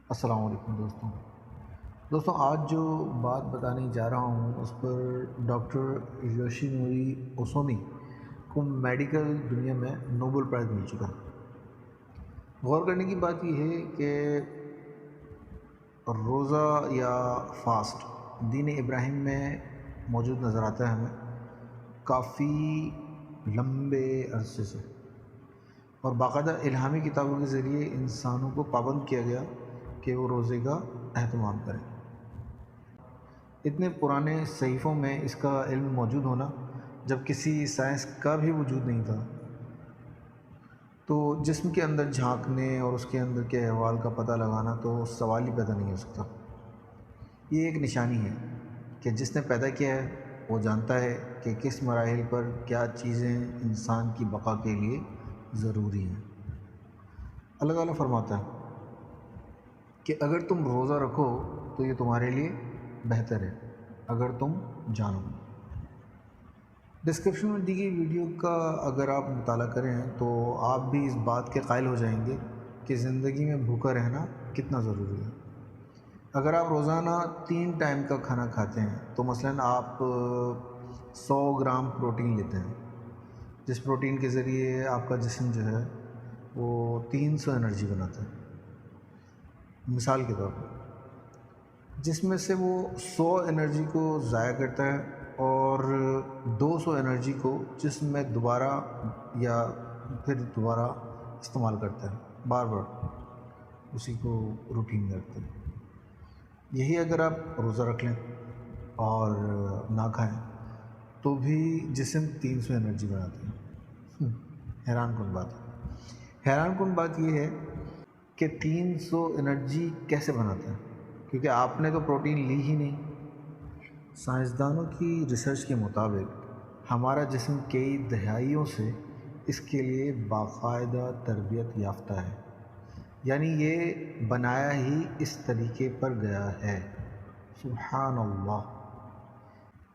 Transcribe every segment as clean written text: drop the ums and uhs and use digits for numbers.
السلام علیکم دوستوں آج جو بات بتانے جا رہا ہوں اس پر ڈاکٹر یوشی نوری اوسومی کو میڈیکل دنیا میں نوبل پرائز مل چکا ہے۔ غور کرنے کی بات یہ ہے کہ روزہ یا فاسٹ دین ابراہیم میں موجود نظر آتا ہے ہمیں کافی لمبے عرصے سے، اور باقاعدہ الہامی کتابوں کے ذریعے انسانوں کو پابند کیا گیا کہ وہ روزے کا اہتمام کریں۔ اتنے پرانے صحیفوں میں اس کا علم موجود ہونا، جب کسی سائنس کا بھی وجود نہیں تھا، تو جسم کے اندر جھانکنے اور اس کے اندر کے احوال کا پتہ لگانا تو سوال ہی پیدا نہیں ہو سکتا۔ یہ ایک نشانی ہے کہ جس نے پیدا کیا ہے وہ جانتا ہے کہ کس مراحل پر کیا چیزیں انسان کی بقا کے لیے ضروری ہیں۔ اللہ تعالیٰ فرماتا ہے کہ اگر تم روزہ رکھو تو یہ تمہارے لیے بہتر ہے اگر تم جانو۔ ڈسکرپشن میں دی گئی ویڈیو کا اگر آپ مطالعہ کریں تو آپ بھی اس بات کے قائل ہو جائیں گے کہ زندگی میں بھوکا رہنا کتنا ضروری ہے۔ اگر آپ روزانہ 3 ٹائم کا کھانا کھاتے ہیں تو مثلاً آپ 100 گرام پروٹین لیتے ہیں، جس پروٹین کے ذریعے آپ کا جسم جو ہے وہ 300 انرجی بناتا ہے، مثال کے طور پر، جس میں سے وہ 100 انرجی کو ضائع کرتا ہے اور 200 انرجی کو جسم میں دوبارہ یا پھر دوبارہ استعمال کرتا ہے، بار بار اسی کو روٹین کرتے ہیں۔ یہی اگر آپ روزہ رکھ لیں اور نہ کھائیں تو بھی جسم 300 انرجی بناتے ہیں۔ حیران کن بات ہے، حیران کن بات یہ ہے کہ 300 انرجی کیسے بناتے ہیں، کیونکہ آپ نے تو پروٹین لی ہی نہیں۔ سائنسدانوں کی ریسرچ کے مطابق ہمارا جسم کئی دہائیوں سے اس کے لیے باقاعدہ تربیت یافتہ ہے، یعنی یہ بنایا ہی اس طریقے پر گیا ہے۔ سبحان اللہ!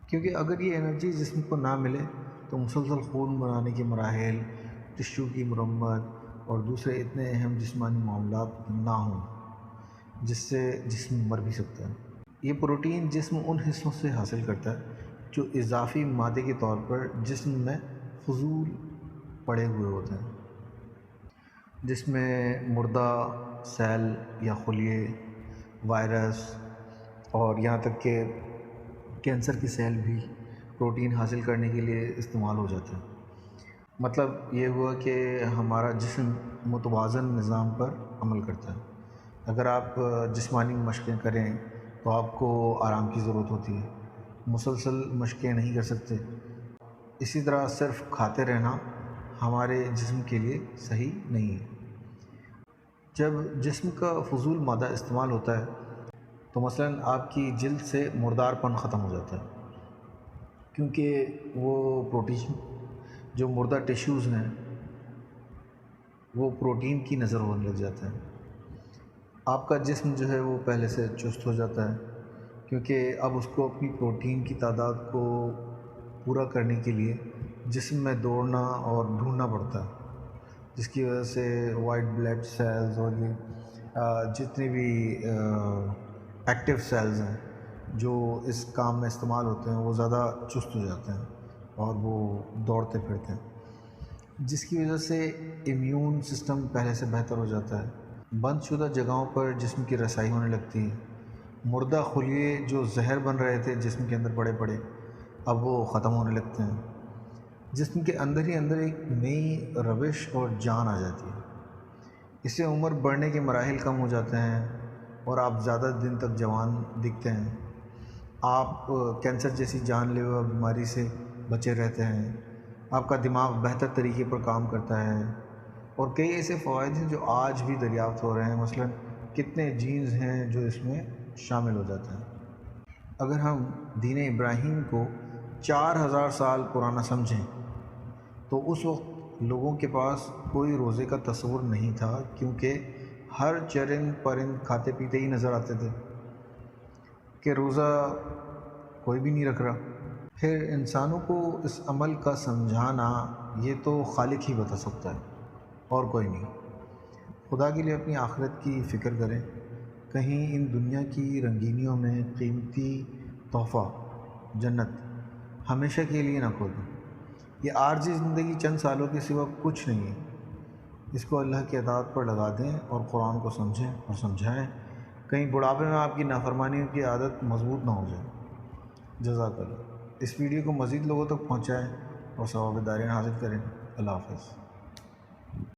کیونکہ اگر یہ انرجی جسم کو نہ ملے تو مسلسل خون بنانے کے مراحل، ٹشو کی مرمت اور دوسرے اتنے اہم جسمانی معاملات نہ ہوں جس سے جسم مر بھی سکتا ہے۔ یہ پروٹین جسم ان حصوں سے حاصل کرتا ہے جو اضافی مادے کے طور پر جسم میں فضول پڑے ہوئے ہوتے ہیں، جس میں مردہ سیل یا خلیے، وائرس اور یہاں تک کہ کینسر کی سیل بھی پروٹین حاصل کرنے کے لیے استعمال ہو جاتے ہیں۔ مطلب یہ ہوا کہ ہمارا جسم متوازن نظام پر عمل کرتا ہے۔ اگر آپ جسمانی مشقیں کریں تو آپ کو آرام کی ضرورت ہوتی ہے، مسلسل مشقیں نہیں کر سکتے۔ اسی طرح صرف کھاتے رہنا ہمارے جسم کے لیے صحیح نہیں ہے۔ جب جسم کا فضول مادہ استعمال ہوتا ہے تو مثلاً آپ کی جلد سے مردار پن ختم ہو جاتا ہے، کیونکہ وہ پروٹین جو مردہ ٹیشوز ہیں وہ پروٹین کی نظر ہونے لگ جاتا ہے۔ آپ کا جسم جو ہے وہ پہلے سے چست ہو جاتا ہے، کیونکہ اب اس کو اپنی پروٹین کی تعداد کو پورا کرنے کے لیے جسم میں دوڑنا اور ڈھونڈنا پڑتا ہے، جس کی وجہ سے وائٹ بلڈ سیلز اور یہ جتنے بھی ایکٹیو سیلز ہیں جو اس کام میں استعمال ہوتے ہیں وہ زیادہ چست ہو جاتے ہیں اور وہ دوڑتے پھرتے ہیں، جس کی وجہ سے امیون سسٹم پہلے سے بہتر ہو جاتا ہے۔ بند شدہ جگہوں پر جسم کی رسائی ہونے لگتی ہے۔ مردہ خلیے جو زہر بن رہے تھے جسم کے اندر پڑے پڑے، اب وہ ختم ہونے لگتے ہیں۔ جسم کے اندر ہی اندر ایک نئی روش اور جان آ جاتی ہے۔ اس سے عمر بڑھنے کے مراحل کم ہو جاتے ہیں اور آپ زیادہ دن تک جوان دکھتے ہیں۔ آپ کینسر جیسی جان لیوا بیماری سے بچے رہتے ہیں۔ آپ کا دماغ بہتر طریقے پر کام کرتا ہے، اور کئی ایسے فوائد ہیں جو آج بھی دریافت ہو رہے ہیں۔ مثلاً کتنے جینز ہیں جو اس میں شامل ہو جاتے ہیں۔ اگر ہم دین ابراہیم کو 4000 سال پرانا سمجھیں تو اس وقت لوگوں کے پاس کوئی روزے کا تصور نہیں تھا، کیونکہ ہر چرند پرند کھاتے پیتے ہی نظر آتے تھے کہ روزہ کوئی بھی نہیں رکھ رہا۔ پھر انسانوں کو اس عمل کا سمجھانا یہ تو خالق ہی بتا سکتا ہے اور کوئی نہیں۔ خدا کے لیے اپنی آخرت کی فکر کریں، کہیں ان دنیا کی رنگینیوں میں قیمتی تحفہ جنت ہمیشہ کے لیے نہ کھو دیں۔ یہ عارضی زندگی چند سالوں کے سوا کچھ نہیں ہے، اس کو اللہ کی اطاعت پر لگا دیں اور قرآن کو سمجھیں اور سمجھائیں، کہیں بڑھاپے میں آپ کی نافرمانیوں کی عادت مضبوط نہ ہو جائے۔ جزاک اللہ۔ اس ویڈیو کو مزید لوگوں تک پہنچائیں اور ثواب دارین حاصل کریں۔ اللہ حافظ۔